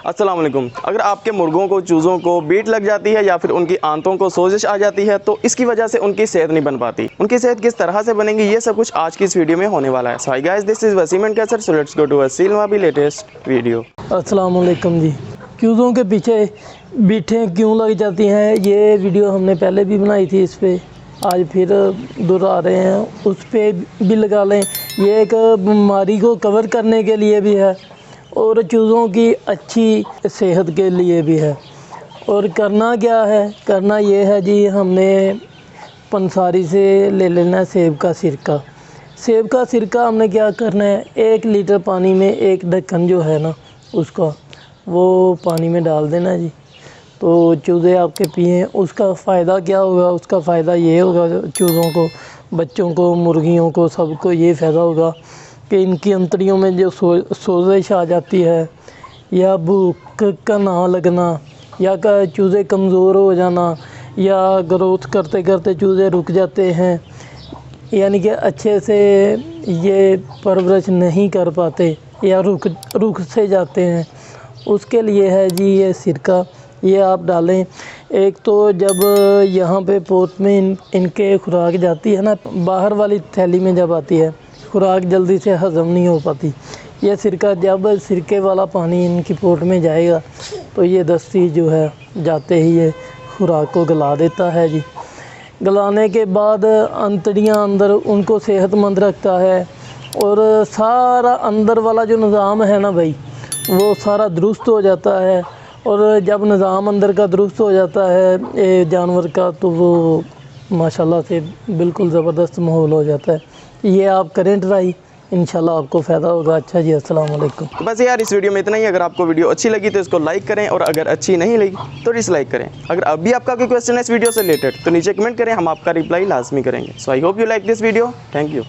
अस्सलाम वालेकुम। अगर आपके मुर्गों को, चूज़ों को बीट लग जाती है या फिर उनकी आंतों को सोजिश आ जाती है तो इसकी वजह से उनकी सेहत नहीं बन पाती। उनकी सेहत किस तरह से बनेगी, ये सब कुछ आज की इस वीडियो में होने वाला है। So hi guys, this is Waseem and Kaiser. So let's go to Aseel Nawabi latest video. अस्सलाम वालेकुम जी। चूज़ों के पीछे बीठें क्यों लग जाती हैं, ये वीडियो हमने पहले भी बनाई थी। इस पर आज फिर दोहरा रहे हैं, उस पर भी लगा लें। ये एक बीमारी को कवर करने के लिए भी है और चूज़ों की अच्छी सेहत के लिए भी है। और करना क्या है, करना ये है जी, हमने पंसारी से ले लेना है सेब का सिरका। सेब का सिरका हमने क्या करना है, 1 लीटर पानी में 1 ढक्कन जो है ना उसका, वो पानी में डाल देना जी। तो चूज़े आपके पिएँ, उसका फ़ायदा क्या होगा, उसका फ़ायदा ये होगा चूज़ों को, बच्चों को, मुर्गियों को, सबको ये फ़ायदा होगा कि इनकी अंतड़ियों में जो सोजिश आ जाती है या भूख का ना लगना या का चूज़े कमज़ोर हो जाना या ग्रोथ करते करते चूज़े रुक जाते हैं, यानी कि अच्छे से ये परवरिश नहीं कर पाते या रुक से जाते हैं, उसके लिए है जी ये सिरका। ये आप डालें। एक तो जब यहाँ पे पोत में इनके खुराक जाती है ना, बाहर वाली थैली में जब आती है खुराक जल्दी से हज़म नहीं हो पाती। ये सिरका, जब सिरके वाला पानी इनकी पोट में जाएगा तो ये दस्ती जो है जाते ही ये खुराक को गला देता है जी। गलाने के बाद अंतड़ियाँ अंदर उनको सेहतमंद रखता है और सारा अंदर वाला जो निज़ाम है ना भाई, वो सारा दुरुस्त हो जाता है। और जब निज़ाम अंदर का दुरुस्त हो जाता है जानवर का, तो वो माशाल्लाह से बिल्कुल ज़बरदस्त माहौल हो जाता है। ये आप करें ट्राई, इंशाल्लाह आपको फ़ायदा होगा। अच्छा जी, अस्सलाम वालेकुम। तो बस यार, इस वीडियो में इतना ही। अगर आपको वीडियो अच्छी लगी तो इसको लाइक करें और अगर अच्छी नहीं लगी तो डिसलाइक करें। अगर अभी आपका कोई क्वेश्चन है इस वीडियो से रिलेटेड तो नीचे कमेंट करें, हम आपका रिप्लाई लाजमी करेंगे। So I hope you like this video. Thank you.